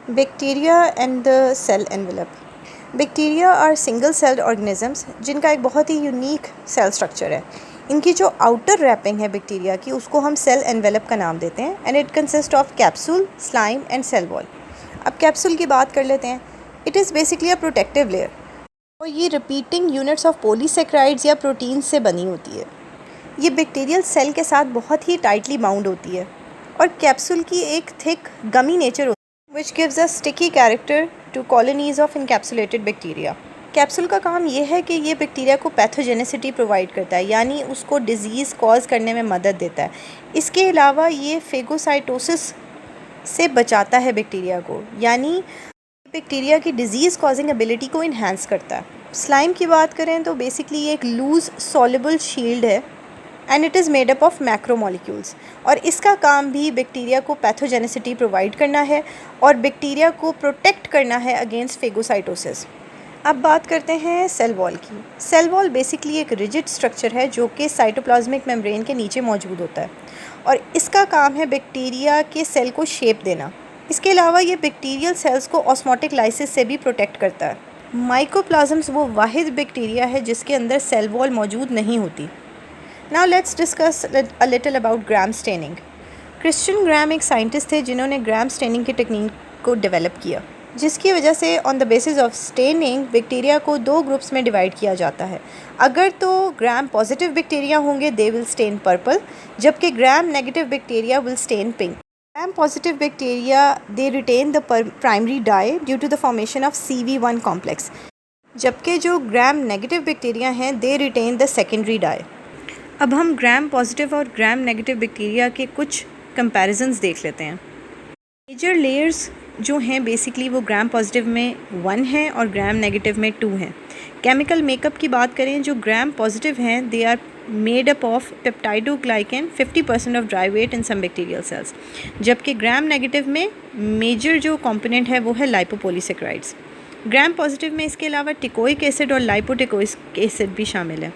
Bacteria and the cell envelope. Bacteria are single celled organisms जिनका एक बहुत ही unique cell structure है। इनकी जो आउटर रैपिंग है बैक्टीरिया की, उसको हम सेल एनवेलप का नाम देते हैं and it consist of capsule, slime and cell wall. अब कैप्सूल की बात कर लेते हैं। It is basically a protective layer और ये रिपीटिंग यूनिट्स ऑफ पॉलीसेक्राइड्स या प्रोटीन्स से बनी होती है। ये बैक्टीरियल सेल के साथ बहुत ही टाइटली बाउंड होती है और कैप्सूल की एक थिक गमी नेचर होती है which gives a sticky character to colonies of encapsulated bacteria. Capsule का काम ये है कि ये बैक्टीरिया को पैथोजेनिसिटी प्रोवाइड करता है, यानी उसको डिज़ीज़ कॉज करने में मदद देता है। इसके अलावा ये फेगोसाइटोसिस से बचाता है बैक्टीरिया को, यानी बैक्टीरिया की डिज़ीज़ कॉजिंग एबिलिटी को इन्हांस करता है। स्लाइम की बात करें तो बेसिकली ये एक लूज सॉल्युबल शील्ड है and it is made up of macromolecules और इसका काम भी बैक्टीरिया को पैथोजेनिसिटी प्रोवाइड करना है और बैक्टीरिया को प्रोटेक्ट करना है अगेंस्ट फेगोसाइटोसिस। अब बात करते हैं सेल वॉल की। सेल वॉल बेसिकली एक रिजिड स्ट्रक्चर है जो कि साइटोप्लाज्मिक मेम्ब्रेन के नीचे मौजूद होता है और इसका काम है बैक्टीरिया के सेल को शेप देना। इसके अलावा ये बैक्टीरियल सेल्स को ऑस्मोटिक लाइसिस से भी प्रोटेक्ट करता है। माइकोप्लाज्म्स वो वाहिद बैक्टीरिया है जिसके अंदर सेल वॉल मौजूद नहीं होती। Now let's discuss a little about gram staining. Christian ग्राम एक साइंटिस्ट थे जिन्होंने ग्राम स्टेनिंग की टेक्निक को डेवलप किया, जिसकी वजह से on the basis of staining bacteria को दो ग्रुप्स में डिवाइड किया जाता है। अगर तो ग्राम पॉजिटिव बैक्टीरिया होंगे दे विल स्टेन पर्पल, जबकि gram negative bacteria will stain pink. Gram positive bacteria they retain the primary dye due to the formation of CV1 complex, जबकि जो ग्राम नेगेटिव बैक्टीरिया हैं they retain the secondary dye. अब हम gram positive और ग्राम negative bacteria के कुछ comparisons देख लेते हैं। मेजर लेयर्स जो हैं बेसिकली वो ग्राम पॉजिटिव में 1 है और ग्राम नेगेटिव में 2 हैं। केमिकल मेकअप की बात करें, जो ग्राम पॉजिटिव हैं they are made up of peptidoglycan 50% of dry weight in some bacterial cells, जबकि ग्राम नेगेटिव में मेजर जो कंपोनेंट है वो है लाइपोपॉलीसेक्राइड्स। ग्राम पॉजिटिव में इसके अलावा टिकोइक एसिड और लाइपोटिकोइक एसिड भी शामिल है,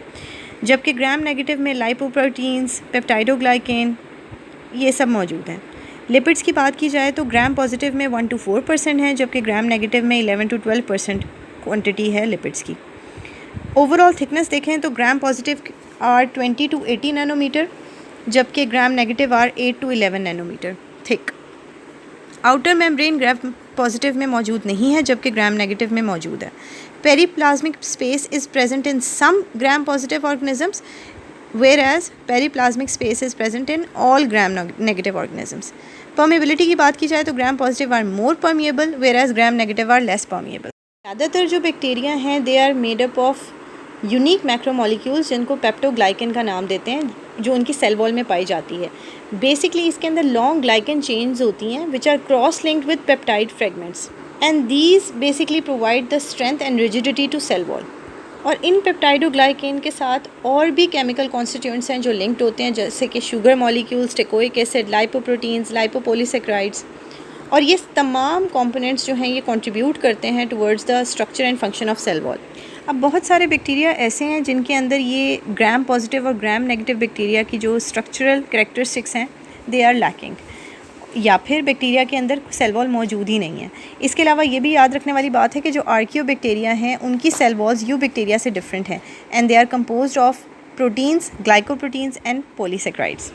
जबकि ग्राम नेगेटिव में लाइपोप्रोटीन्स, पेप्टाइडोग्लाइकेन ये सब मौजूद हैं। लिपिड्स की बात की जाए तो ग्राम पॉजिटिव में 1 to 4% है, जबकि ग्राम नेगेटिव में 11 to 12% क्वांटिटी है लिपिड्स की। ओवरऑल थिकनेस देखें तो gram positive are 20 to 80 nanometre, जबकि gram negative are 8 to 11 nanometre thick. Outer membrane gram positive में मौजूद नहीं है, जबकि ग्राम नेगेटिव में मौजूद है। Periplasmic space is present in some gram positive organisms whereas periplasmic space is present in all gram negative organisms. Permeability की बात की जाए तो gram positive are more permeable whereas gram negative are less permeable. ज़्यादातर जो bacteria हैं they are made up of unique macromolecules जिनको peptidoglycan का नाम देते हैं, जो उनकी सेल वॉल में पाई जाती है। बेसिकली इसके अंदर लॉन्ग ग्लाइकन चेन्स होती हैं which are cross linked with peptide fragments and these basically provide the strength and rigidity to cell wall. और इन पेप्टाइडोग्लाइकेन के साथ और भी केमिकल कॉन्स्टिट्यूएंट्स हैं जो लिंक्ड होते हैं, जैसे कि sugar molecules, teichoic acid, lipoproteins, lipopolysaccharides, और ये तमाम कंपोनेंट्स जो हैं ये कंट्रीब्यूट करते हैं towards the structure and function of cell wall. अब बहुत सारे बैक्टीरिया ऐसे हैं जिनके अंदर ये ग्राम पॉजिटिव और ग्राम नेगेटिव बैक्टीरिया की जो स्ट्रक्चरल कैरेक्टरिस्टिक्स हैं दे आर लैकिंग, या फिर बैक्टीरिया के अंदर सेल वॉल मौजूद ही नहीं है। इसके अलावा ये भी याद रखने वाली बात है कि जो आर्कियो बैक्टीरिया हैं उनकी सेल वॉल्स यू बैक्टीरिया से डिफरेंट हैं and they are composed of proteins, glycoproteins and polysaccharides.